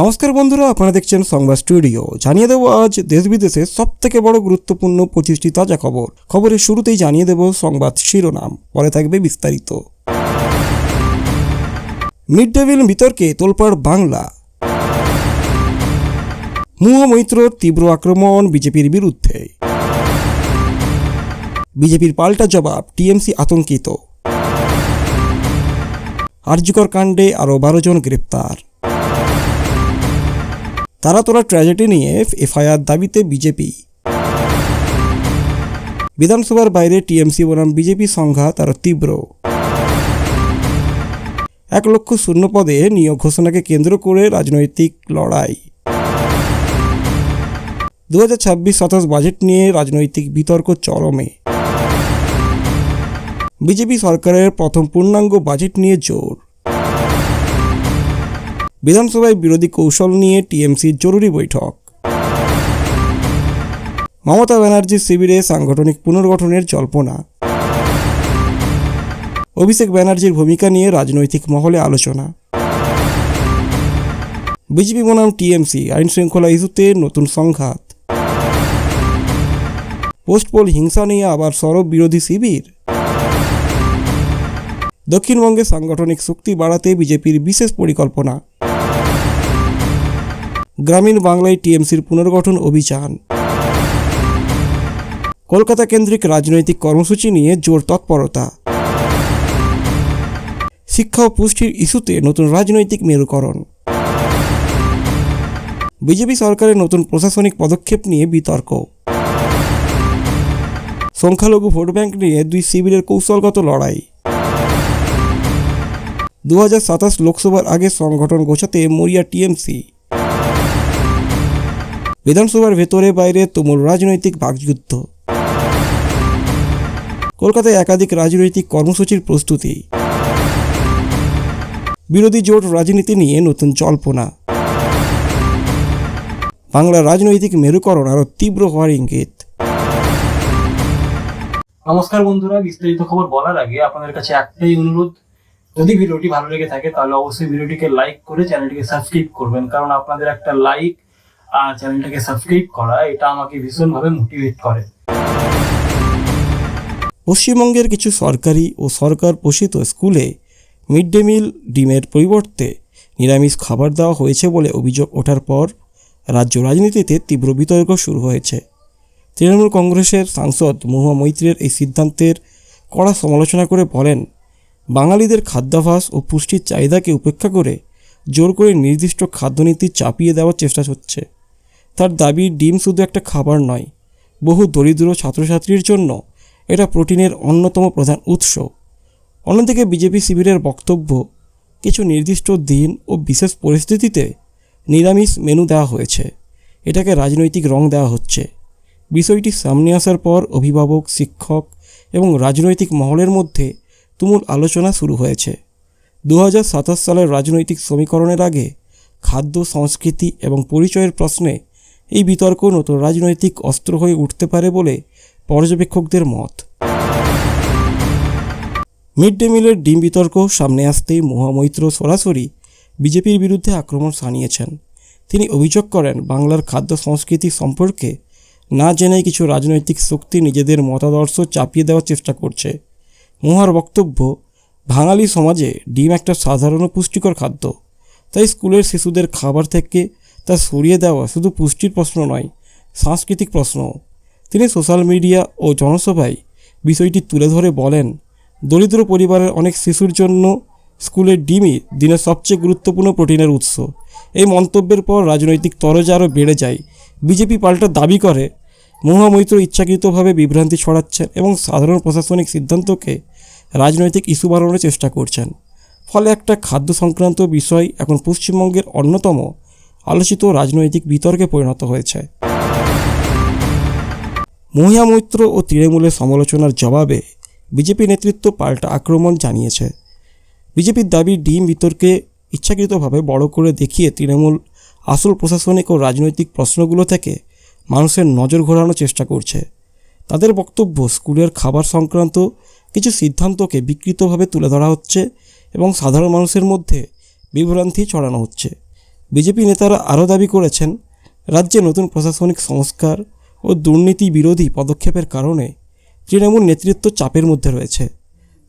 নমস্কার বন্ধুরা, আপনারা দেখছেন সংবাদ স্টুডিও। জানিয়ে দেব আজ দেশ বিদেশের সবথেকে বড় গুরুত্বপূর্ণ 25টি তাজা খবর। খবরের শুরুতেই জানিয়ে দেব সংবাদ শিরোনাম, পরে থাকবে বিস্তারিত। মিড ডে মিল বিতর্কে তোলপাড় বাংলা। মৈত্রর তীব্র আক্রমণ বিজেপির বিরুদ্ধে। বিজেপির পাল্টা জবাব, টিএমসি আতঙ্কিত। আরজিকর কাণ্ডে আরও 12 জন গ্রেপ্তার। তারাতলা ট্র্যাজেডি নিয়ে এফআইআর দাবিতে বিজেপি। বিধানসভার বাইরে টিএমসি বনাম বিজেপি সংঘাত আরও তীব্র। 1 লক্ষ শূন্য পদে নিয়োগ ঘোষণাকে কেন্দ্র করে রাজনৈতিক লড়াই। 2026-27 বাজেট নিয়ে রাজনৈতিক বিতর্ক চরমে। বিজেপি সরকারের প্রথম পূর্ণাঙ্গ বাজেট নিয়ে জোর। বিধানসভায় বিরোধী কৌশল নিয়ে টিএমসির জরুরি বৈঠক। মমতা ব্যানার্জির শিবিরে সাংগঠনিক পুনর্গঠনের জল্পনা। অভিষেক ব্যানার্জির ভূমিকা নিয়ে রাজনৈতিক মহলে আলোচনা। বিজেপি বনাম টিএমসি আইন শৃঙ্খলা ইস্যুতে নতুন সংঘাত। পোস্ট পোল হিংসা নিয়ে আবার সরব বিরোধী শিবির। দক্ষিণবঙ্গে সাংগঠনিক শক্তি বাড়াতে বিজেপির বিশেষ পরিকল্পনা। গ্রামীণ বাংলায় টিএমসির পুনর্গঠন অভিযান। কলকাতা কেন্দ্রিক রাজনৈতিক কর্মসূচি নিয়ে জোর তৎপরতা। শিক্ষা ও পুষ্টির ইস্যুতে নতুন রাজনৈতিক মেরুকরণ। বিজেপি সরকারের নতুন প্রশাসনিক পদক্ষেপ নিয়ে বিতর্ক। সংখ্যালঘু ভোট ব্যাংক নিয়ে 2 শিবিরের কৌশলগত লড়াই। 2027 লোকসভার আগে সংগঠন গোছাতে মরিয়া টিএমসি। বিধানসভার ভেতরে বাইরে তুমুল রাজনৈতিক বাকযুদ্ধ। কলকাতায় একাধিক রাজনৈতিক কর্মসূচির প্রস্তুতি। বিরোধী জোট রাজনীতি নিয়ে নতুন জল্পনা। বাংলার রাজনৈতিক মেরুকরণ আরও তীব্র হওয়ার ইঙ্গিত। নমস্কার বন্ধুরা, বিস্তারিত খবর বলার আগে আপনাদের কাছে একটাই অনুরোধ, যদি ভিডিওটি ভালো লেগে থাকে তাহলে অবশ্যই ভিডিওটিকে লাইক করে চ্যানেলটিকে সাবস্ক্রাইব করবেন, কারণ আপনাদের একটা লাইক আর চ্যানেলটাকে সাবস্ক্রাইব করা এটা আমাকে ভীষণভাবে মোটিভেট করে। পশ্চিমবঙ্গের কিছু সরকারি ও সরকার পোষিত স্কুলে মিড ডে মিল ডিমের পরিবর্তে নিরামিষ খাবার দেওয়া হয়েছে বলে অভিযোগ ওঠার পর রাজ্য রাজনীতিতে তীব্র বিতর্ক শুরু হয়েছে। তৃণমূল কংগ্রেসের সাংসদ মৈত্রের এই সিদ্ধান্তের কড়া সমালোচনা করে বলেন, বাঙালিদের খাদ্যাভ্যাস ও পুষ্টির চাহিদাকে উপেক্ষা করে জোর করে নির্দিষ্ট খাদ্যনীতি চাপিয়ে দেওয়ার চেষ্টা হচ্ছে। তার দাবি, ডিম শুধু একটা খাবার নয়, বহু দরিদ্র ছাত্রছাত্রীর জন্য এটা প্রোটিনের অন্যতম প্রধান উৎস। অন্যদিকে বিজেপি শিবিরের বক্তব্য, কিছু নির্দিষ্ট দিন ও বিশেষ পরিস্থিতিতে নিরামিষ মেনু দেওয়া হয়েছে, এটাকে রাজনৈতিক রং দেওয়া হচ্ছে। বিষয়টি সামনে আসার পর অভিভাবক, শিক্ষক এবং রাজনৈতিক মহলের মধ্যে তুমুল আলোচনা শুরু হয়েছে। 2027 সালের রাজনৈতিক সমীকরণের আগে খাদ্য, সংস্কৃতি এবং পরিচয়ের প্রশ্নে এই বিতর্ক নতুন রাজনৈতিক অস্ত্র হয়ে উঠতে পারে বলে পর্যবেক্ষকদের মত। মিড ডে মিলের ডিম বিতর্ক সামনে আসতেই মৈত্র সরাসরি বিজেপির বিরুদ্ধে আক্রমণ শানিয়েছেন। তিনি অভিযোগ করেন, বাংলার খাদ্য সংস্কৃতি সম্পর্কে না জেনেই কিছু রাজনৈতিক শক্তি নিজেদের মতাদর্শ চাপিয়ে দেওয়ার চেষ্টা করছে। মহার বক্তব্য, বাঙালি সমাজে ডিম একটা সাধারণ পুষ্টিকর খাদ্য, তাই স্কুলের শিশুদের খাবার থেকে তা সরিয়ে দেওয়া শুধু পুষ্টির প্রশ্ন নয়, সাংস্কৃতিক প্রশ্নও। তিনি সোশ্যাল মিডিয়া ও জনসভায় বিষয়টি তুলে ধরে বলেন, দরিদ্র পরিবারের অনেক শিশুর জন্য স্কুলের ডিমই দিনের সবচেয়ে গুরুত্বপূর্ণ প্রোটিনের উৎস। এই মন্তব্যের পর রাজনৈতিক তরজা আরও বেড়ে যায়। বিজেপি পাল্টা দাবি করে, মৈত্র ইচ্ছাকৃতভাবে বিভ্রান্তি ছড়াচ্ছেন এবং সাধারণ প্রশাসনিক সিদ্ধান্তকে রাজনৈতিক ইস্যু বাড়ানোর চেষ্টা করছেন। ফলে একটা খাদ্য সংক্রান্ত বিষয় এখন পশ্চিমবঙ্গের অন্যতম আলোচিত রাজনৈতিক বিতর্কে পরিণত হয়েছে। মৈত্র ও তৃণমূলের সমালোচনার জবাবে বিজেপি নেতৃত্ব পাল্টা আক্রমণ জানিয়েছে। বিজেপির দাবি, ডিম বিতর্কে ইচ্ছাকৃতভাবে বড় করে দেখিয়ে তৃণমূল আসল প্রশাসনিক ও রাজনৈতিক প্রশ্নগুলো থেকে মানুষের নজর ঘোরানোর চেষ্টা করছে। তাদের বক্তব্য, স্কুলের খাবার সংক্রান্ত কিছু সিদ্ধান্তকে বিকৃতভাবে তুলে ধরা হচ্ছে এবং সাধারণ মানুষের মধ্যে বিভ্রান্তি ছড়ানো হচ্ছে। বিজেপি নেতারা আরও দাবি করেছেন, রাজ্যে নতুন প্রশাসনিক সংস্কার ও দুর্নীতি বিরোধী পদক্ষেপের কারণে তৃণমূল নেতৃত্ব চাপের মধ্যে রয়েছে।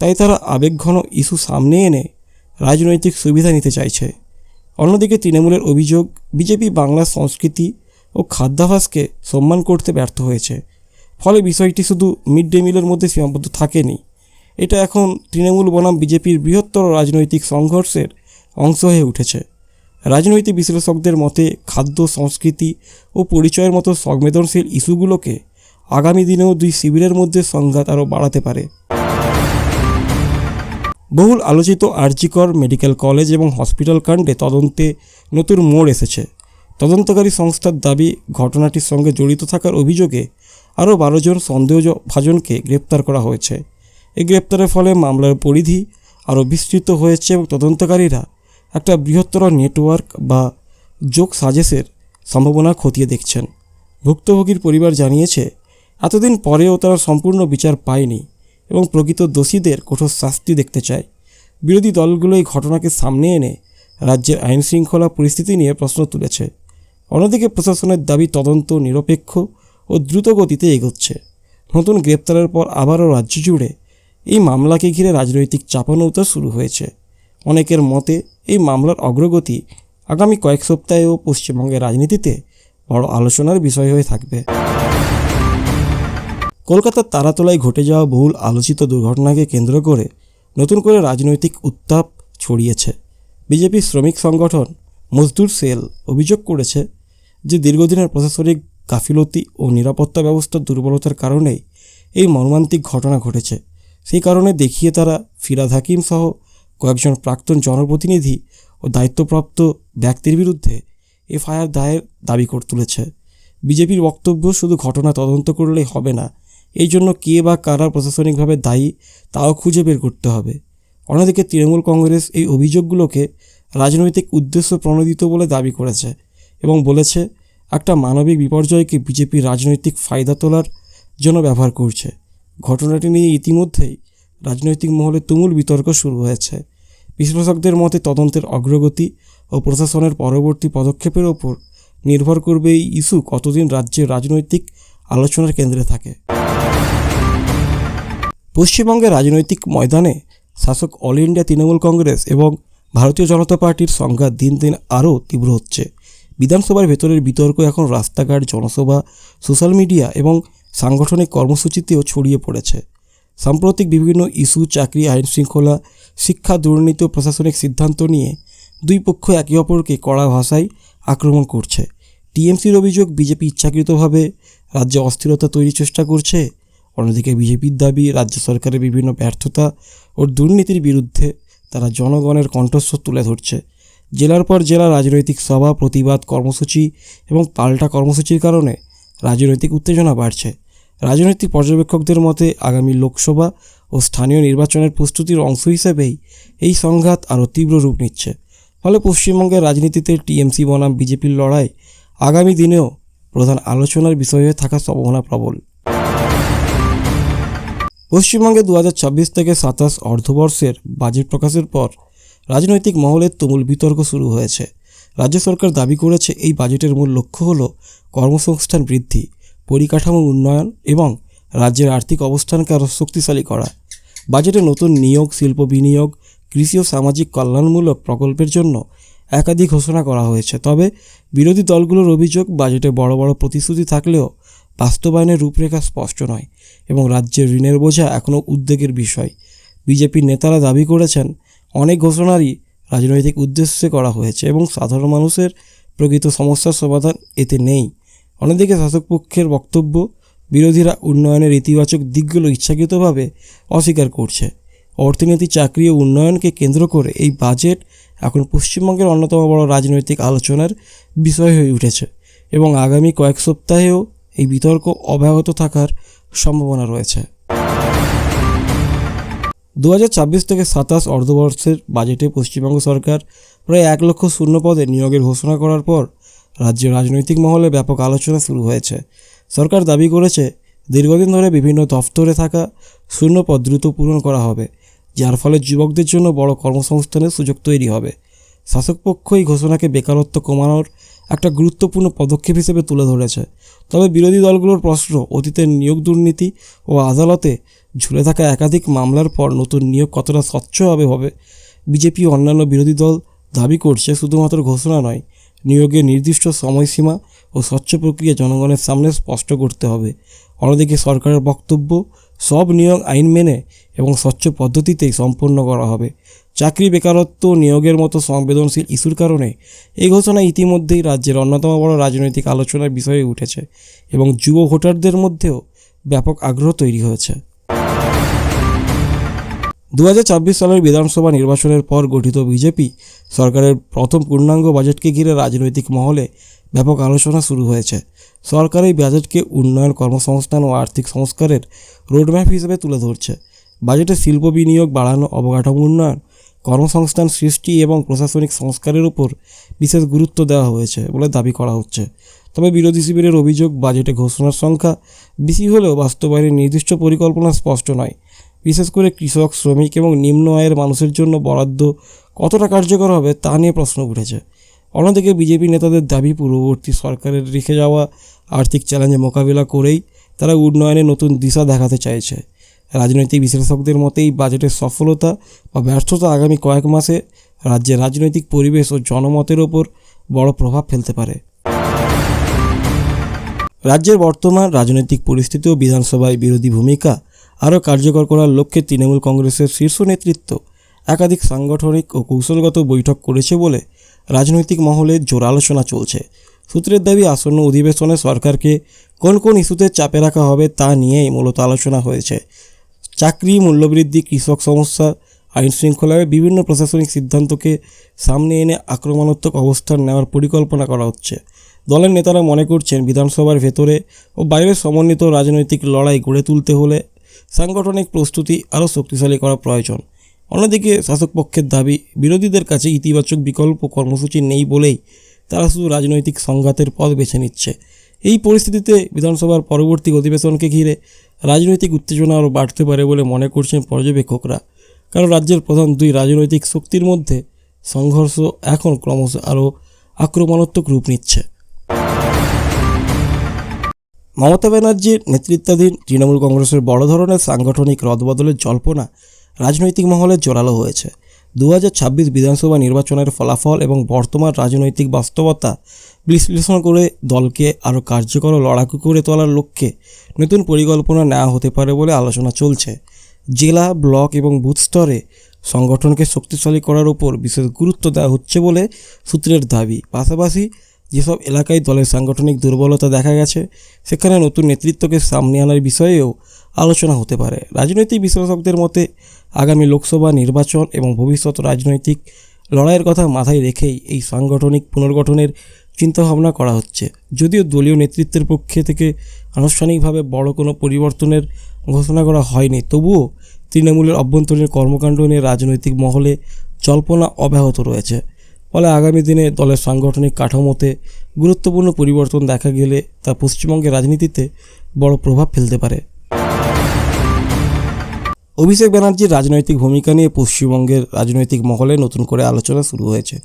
তাই তারা আবেগঘন ইস্যু সামনে এনে রাজনৈতিক সুবিধা নিতে চাইছে। অন্যদিকে তৃণমূলের অভিযোগ, বিজেপি বাংলার সংস্কৃতি ও খাদ্যাভ্যাসকে সম্মান করতে ব্যর্থ হয়েছে। ফলে বিষয়টি শুধু মিড ডে মিলের মধ্যে সীমাবদ্ধ থাকেনি, এটা এখন তৃণমূল বনাম বিজেপির বৃহত্তর রাজনৈতিক সংঘর্ষের অংশ হয়ে উঠেছে। রাজনৈতিক বিশ্লেষকদের মতে খাদ্য, সংস্কৃতি ও পরিচয়ের মতো সংবেদনশীল ইস্যুগুলোকে আগামী দিনেও দুই শিবিরের মধ্যে সংঘাত আরও বাড়াতে পারে। বহুল আলোচিত আরজিকর মেডিকেল কলেজ এবং হসপিটাল কাণ্ডে তদন্তে নতুন মোড় এসেছে। তদন্তকারী সংস্থার দাবি, ঘটনাটির সঙ্গে জড়িত থাকার অভিযোগে আরও 12 জন সন্দেহভাজনকে গ্রেপ্তার করা হয়েছে। এই গ্রেপ্তারের ফলে মামলার পরিধি আরও বিস্তৃত হয়েছে এবং তদন্তকারীরা একটা বৃহত্তর নেটওয়ার্ক বা যোগ সাজেশের সম্ভাবনা খতিয়ে দেখছেন। ভুক্তভোগীর পরিবার জানিয়েছে, এতদিন পরেও তারা সম্পূর্ণ বিচার পায়নি এবং প্রকৃত দোষীদের কঠোর শাস্তি দেখতে চায়। বিরোধী দলগুলো এই ঘটনাকে সামনে এনে রাজ্যের আইন শৃঙ্খলা পরিস্থিতি নিয়ে প্রশ্ন তুলেছে। অন্যদিকে প্রশাসনের দাবি, তদন্ত নিরপেক্ষ ও দ্রুত গতিতে এগোচ্ছে। নতুন গ্রেপ্তারের পর আবারও রাজ্য জুড়ে এই মামলাকে ঘিরে রাজনৈতিক চাপানোউতর শুরু হয়েছে। অনেকের মতে এই মামলার অগ্রগতি আগামী কয়েক সপ্তাহেও পশ্চিমবঙ্গের রাজনীতিতে বড় আলোচনার বিষয় হয়ে থাকবে। কলকাতার তারাতলায় ঘটে যাওয়া বহুল আলোচিত দুর্ঘটনাকে কেন্দ্র করে নতুন করে রাজনৈতিক উত্তাপ ছড়িয়েছে। বিজেপি শ্রমিক সংগঠন মজদুর সেল অভিযোগ করেছে যে দীর্ঘদিনের প্রশাসনিক গাফিলতি ও নিরাপত্তা ব্যবস্থার দুর্বলতার কারণেই এই মর্মান্তিক ঘটনা ঘটেছে। সেই কারণে দেখিয়ে তারা ফিরাদ হাকিম সহ কয়েকজন প্রাক্তন জনপ্রতিনিধি ও দায়িত্বপ্রাপ্ত ব্যক্তির বিরুদ্ধে এফআইআর দায়ের দাবি করে তুলেছে। বিজেপির বক্তব্য, শুধু ঘটনা তদন্ত করলেই হবে না, এই জন্য কে বা কারা প্রশাসনিকভাবে দায়ী তাও খুঁজে বের করতে হবে। অন্যদিকে তৃণমূল কংগ্রেস এই অভিযোগগুলোকে রাজনৈতিক উদ্দেশ্য প্রণোদিত বলে দাবি করেছে এবং বলেছে একটা মানবিক বিপর্যয়কে বিজেপি রাজনৈতিক ফায়দা তোলার জন্য ব্যবহার করছে। ঘটনাটি নিয়ে ইতিমধ্যেই রাজনৈতিক মহলে তুমুল বিতর্ক শুরু হয়েছে। বিশ্লেষকদের মতে তদন্তের অগ্রগতি ও প্রশাসনের পরবর্তী পদক্ষেপের ওপর নির্ভর করবে এই ইস্যু কতদিন রাজ্যের রাজনৈতিক আলোচনার কেন্দ্রে থাকে। পশ্চিমবঙ্গের রাজনৈতিক ময়দানে শাসক অল ইন্ডিয়া তৃণমূল কংগ্রেস এবং ভারতীয় জনতা পার্টির সংঘাত দিন দিন আরও তীব্র হচ্ছে। বিধানসভার ভেতরের বিতর্ক এখন রাস্তাঘাট, জনসভা, সোশ্যাল মিডিয়া এবং সাংগঠনিক কর্মসূচিতেও ছড়িয়ে পড়েছে। সাম্প্রতিক বিভিন্ন ইস্যু, চাকরি, আইন শৃঙ্খলা, শিক্ষা, দুর্নীতি ও প্রশাসনিক সিদ্ধান্ত নিয়ে দুই পক্ষ একে অপরকে কড়া ভাষায় আক্রমণ করছে। টিএমসির অভিযোগ, বিজেপি ইচ্ছাকৃতভাবে রাজ্যে অস্থিরতা তৈরির চেষ্টা করছে। অন্যদিকে বিজেপির দাবি, রাজ্য সরকারের বিভিন্ন ব্যর্থতা ও দুর্নীতির বিরুদ্ধে তারা জনগণের কণ্ঠস্বর তুলে ধরছে। জেলার পর জেলা রাজনৈতিক সভা, প্রতিবাদ কর্মসূচি এবং পাল্টা কর্মসূচির কারণে রাজনৈতিক উত্তেজনা বাড়ছে। রাজনৈতিক পর্যবেক্ষকদের মতে আগামী লোকসভা ও স্থানীয় নির্বাচনের প্রস্তুতির অংশ হিসেবেই এই সংঘাত আরও তীব্র রূপ নিচ্ছে। ফলে পশ্চিমবঙ্গের রাজনীতিতে টিএমসি বনাম বিজেপির লড়াই আগামী দিনেও প্রধান আলোচনার বিষয় হয়ে থাকার সম্ভাবনা প্রবল। পশ্চিমবঙ্গে 2026 থেকে 27 অর্থবর্ষের বাজেট প্রকাশের পর রাজনৈতিক মহলে তুমুল বিতর্ক শুরু হয়েছে। রাজ্য সরকার দাবি করেছে এই বাজেটের মূল লক্ষ্য হল কর্মসংস্থান বৃদ্ধি, পরিকাঠামো উন্নয়ন এবং রাজ্যের আর্থিক অবস্থানকে আরও শক্তিশালী করা। বাজেটে নতুন নিয়োগ, শিল্প বিনিয়োগ, কৃষি ও সামাজিক কল্যাণমূলক প্রকল্পের জন্য একাধিক ঘোষণা করা হয়েছে। তবে বিরোধী দলগুলোর অভিযোগ, বাজেটে বড় বড় প্রতিশ্রুতি থাকলেও বাস্তবায়নের রূপরেখা স্পষ্ট নয় এবং রাজ্যের ঋণের বোঝা এখনও উদ্বেগের বিষয়। বিজেপির নেতারা দাবি করেছেন অনেক ঘোষণারই রাজনৈতিক উদ্দেশ্যে করা হয়েছে এবং সাধারণ মানুষের প্রকৃত সমস্যার সমাধান এতে নেই। অন্যদিকে শাসকপক্ষের বক্তব্য, বিরোধীরা উন্নয়নের ইতিবাচক দিকগুলো ইচ্ছাকৃতভাবে অস্বীকার করছে। অর্থনীতি, চাকরি ও উন্নয়নকে কেন্দ্র করে এই বাজেট এখন পশ্চিমবঙ্গের অন্যতম বড় রাজনৈতিক আলোচনার বিষয় হয়ে উঠেছে এবং আগামী কয়েক সপ্তাহেও এই বিতর্ক অব্যাহত থাকার সম্ভাবনা রয়েছে। 2026 থেকে 27 অর্থবর্ষের বাজেটে পশ্চিমবঙ্গ সরকার প্রায় 1 লক্ষ শূন্য পদে নিয়োগের ঘোষণা করার পর রাজ্যের রাজনৈতিক মহলে ব্যাপক আলোচনা শুরু হয়েছে। সরকার দাবি করেছে দীর্ঘদিন ধরে বিভিন্ন দফতরে থাকা শূন্য পদ দ্রুত পূরণ করা হবে, যার ফলে যুবকদের জন্য বড় কর্মসংস্থানের সুযোগ তৈরি হবে। শাসকপক্ষ এই ঘোষণাকে বেকারত্ব কমানোর একটা গুরুত্বপূর্ণ পদক্ষেপ হিসেবে তুলে ধরেছে। তবে বিরোধী দলগুলোর প্রশ্ন, অতীতের নিয়োগ দুর্নীতি ও আদালতে ঝুলে থাকা একাধিক মামলার পর নতুন নিয়োগ কতটা স্বচ্ছ হবে। বিজেপি ও অন্যান্য বিরোধী দল দাবি করছে শুধুমাত্র ঘোষণা নয়, নিয়োগের নির্দিষ্ট সময়সীমা ও স্বচ্ছ প্রক্রিয়া জনগণের সামনে স্পষ্ট করতে হবে। অন্যদিকে সরকারের বক্তব্য, সব নিয়োগ আইন মেনে এবং স্বচ্ছ পদ্ধতিতেই সম্পন্ন করা হবে। চাকরি, বেকারত্ব, নিয়োগের মতো সংবেদনশীল ইস্যুর কারণে এই ঘোষণা ইতিমধ্যেই রাজ্যের অন্যতম বড় রাজনৈতিক আলোচনার বিষয়ে উঠেছে এবং যুব ভোটারদের মধ্যেও ব্যাপক আগ্রহ তৈরি হয়েছে। 2024 সালের বিধানসভা নির্বাচনের পর গঠিত বিজেপি সরকারের প্রথম পূর্ণাঙ্গ বাজেটকে ঘিরে রাজনৈতিক মহলে ব্যাপক আলোচনা শুরু হয়েছে। সরকার এই বাজেটকে উন্নয়ন, কর্মসংস্থান ও আর্থিক সংস্কারের রোডম্যাপ হিসেবে তুলে ধরছে। বাজেটে শিল্প বিনিয়োগ বাড়ানো, অবকাঠামো উন্নয়ন, কর্মসংস্থান সৃষ্টি এবং প্রশাসনিক সংস্কারের উপর বিশেষ গুরুত্ব দেওয়া হয়েছে বলে দাবি করা হচ্ছে। তবে বিরোধী শিবিরের অভিযোগ, বাজেটে ঘোষণার সংখ্যা বেশি হলেও বাস্তবায়নের নির্দিষ্ট পরিকল্পনা স্পষ্ট নয়। বিশেষ করে কৃষক, শ্রমিক এবং নিম্ন আয়ের মানুষের জন্য বরাদ্দ কতটা কার্যকর হবে তা নিয়ে প্রশ্ন উঠেছে। অন্যদিকে বিজেপি নেতাদের দাবি, পূর্ববর্তী সরকারের রেখে যাওয়া আর্থিক চ্যালেঞ্জে মোকাবিলা করেই তারা উন্নয়নের নতুন দিশা দেখাতে চাইছে। রাজনৈতিক বিশ্লেষকদের মতে এই বাজেটের সফলতা বা ব্যর্থতা আগামী কয়েক মাসে রাজ্যের রাজনৈতিক পরিবেশ ও জনমতের ওপর বড় প্রভাব ফেলতে পারে। রাজ্যের বর্তমান রাজনৈতিক পরিস্থিতি ও বিধানসভায় বিরোধী ভূমিকা আরও কার্যকর করার লক্ষ্যে তৃণমূল কংগ্রেসের শীর্ষ নেতৃত্ব একাধিক সাংগঠনিক ও কৌশলগত বৈঠক করেছে বলে রাজনৈতিক মহলে জোর আলোচনা চলছে। সূত্রের দাবি, আসন্ন অধিবেশনে সরকারকে কোন কোন ইস্যুতে চাপে রাখা হবে তা নিয়েই মূলত আলোচনা হয়েছে। চাকরি, মূল্যবৃদ্ধি, কৃষক সমস্যা, আইন শৃঙ্খলায় বিভিন্ন প্রশাসনিক সিদ্ধান্তকে সামনে এনে আক্রমণাত্মক অবস্থান নেওয়ার পরিকল্পনা করা হচ্ছে। দলের নেতারা মনে করছেন, বিধানসভার ভেতরে ও বাইরে সমন্বিত রাজনৈতিক লড়াই গড়ে তুলতে হলে সাংগঠনিক প্রস্তুতি আরও শক্তিশালী করা প্রয়োজন। অন্যদিকে শাসকপক্ষের দাবি, বিরোধীদের কাছে ইতিবাচক বিকল্প কর্মসূচি নেই বলেই তারা শুধু রাজনৈতিক সংঘাতের পথ বেছে নিচ্ছে। এই পরিস্থিতিতে বিধানসভার পরবর্তী অধিবেশনকে ঘিরে রাজনৈতিক উত্তেজনা আরও বাড়তে পারে বলে মনে করছেন পর্যবেক্ষকরা। কারণ রাজ্যের প্রধান দুই রাজনৈতিক শক্তির মধ্যে সংঘর্ষ এখন ক্রমশ আরও আক্রমণাত্মক রূপ নিচ্ছে। মমতা ব্যানার্জির নেতৃত্বাধীন তৃণমূল কংগ্রেসের বড় ধরনের সাংগঠনিক রদবদলের জল্পনা রাজনৈতিক মহলে জোরালো হয়েছে। 2026 বিধানসভা নির্বাচনের ফলাফল এবং বর্তমান রাজনৈতিক বাস্তবতা বিশ্লেষণ করে দলকে আরও কার্যকর ও লড়াকু করে তোলার লক্ষ্যে নতুন পরিকল্পনা নেওয়া হতে পারে বলে আলোচনা চলছে। জেলা, ব্লক এবং বুথ স্তরে সংগঠনকে শক্তিশালী করার উপর বিশেষ গুরুত্ব দেওয়া হচ্ছে বলে সূত্রের দাবি। পাশাপাশি যেসব এলাকায় দলের সাংগঠনিক দুর্বলতা দেখা গেছে, সেখানে নতুন নেতৃত্বকে সামনে আনার বিষয়েও আলোচনা হতে পারে। রাজনৈতিক বিশ্লেষকদের মতে আগামী লোকসভা নির্বাচন এবং ভবিষ্যৎ রাজনৈতিক লড়াইয়ের কথা মাথায় রেখেই এই সাংগঠনিক পুনর্গঠনের চিন্তাভাবনা করা হচ্ছে। যদিও দলীয় নেতৃত্বের পক্ষে থেকে আনুষ্ঠানিকভাবে বড় কোনো পরিবর্তনের ঘোষণা করা হয়নি, তবুও তৃণমূলের অভ্যন্তরীণ কর্মকাণ্ড নিয়ে রাজনৈতিক মহলে জল্পনা অব্যাহত রয়েছে। ফলে আগামী দিনে দলের সাংগঠনিক কাঠামোতে গুরুত্বপূর্ণ পরিবর্তন দেখা গেলে তা পশ্চিমবঙ্গের রাজনীতিতে বড় প্রভাব ফেলতে পারে। অভিষেক ব্যানার্জির রাজনৈতিক ভূমিকা নিয়ে পশ্চিমবঙ্গের রাজনৈতিক মহলে নতুন করে আলোচনা শুরু হয়েছে।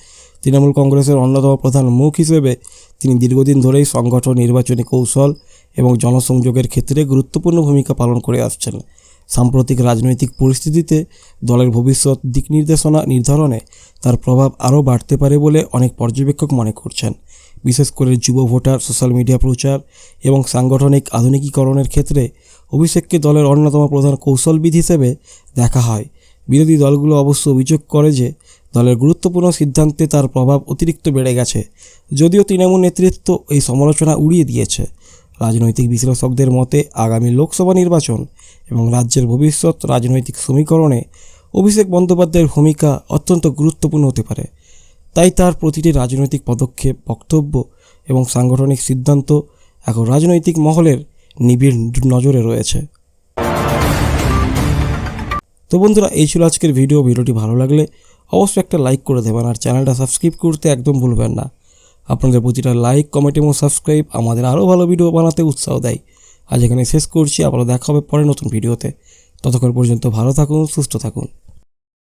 তৃণমূল কংগ্রেসের অন্যতম প্রধান মুখ হিসেবে তিনি দীর্ঘদিন ধরেই সংগঠন, নির্বাচনী কৌশল এবং জনসংযোগের ক্ষেত্রে গুরুত্বপূর্ণ ভূমিকা পালন করে আসছেন। সাম্প্রতিক রাজনৈতিক পরিস্থিতিতে দলের ভবিষ্যৎ দিক নির্দেশনা নির্ধারণে তার প্রভাব আরও বাড়তে পারে বলে অনেক পর্যবেক্ষক মনে করছেন। বিশেষ করে যুব ভোটার, সোশ্যাল মিডিয়া প্রচার এবং সাংগঠনিক আধুনিকীকরণের ক্ষেত্রে অভিষেককে দলের অন্যতম প্রধান কৌশলবিদ হিসেবে দেখা হয়। বিরোধী দলগুলো অবশ্য অভিযোগ করে যে দলের গুরুত্বপূর্ণ সিদ্ধান্তে তার প্রভাব অতিরিক্ত বেড়ে গেছে, যদিও তৃণমূল নেতৃত্ব এই সমালোচনা উড়িয়ে দিয়েছে। রাজনৈতিক বিশ্লেষকদের মতে আগামী লোকসভা নির্বাচন এবং রাজ্যের ভবিষ্যৎ রাজনৈতিক সমীকরণে অভিষেক বন্দ্যোপাধ্যায়ের ভূমিকা অত্যন্ত গুরুত্বপূর্ণ হতে পারে। তাই তার প্রতিটি রাজনৈতিক পদক্ষেপ, বক্তব্য এবং সাংগঠনিক সিদ্ধান্ত এখন রাজনৈতিক মহলের নিবিড় নজরে রয়েছে। তো বন্ধুরা, এই ছিল আজকের ভিডিওটি ভালো লাগলে অবশ্যই একটা লাইক করে দেবেন আর চ্যানেলটা সাবস্ক্রাইব করতে একদম ভুলবেন না। আপনাদের প্রতিটা লাইক, কমেন্ট এবং সাবস্ক্রাইব আমাদের আরও ভালো ভিডিও বানাতে উৎসাহ দেয়। আজ এখানে শেষ করছি, আবার দেখা হবে পরে নতুন ভিডিওতে। ততক্ষণ পর্যন্ত ভালো থাকুন, সুস্থ থাকুন।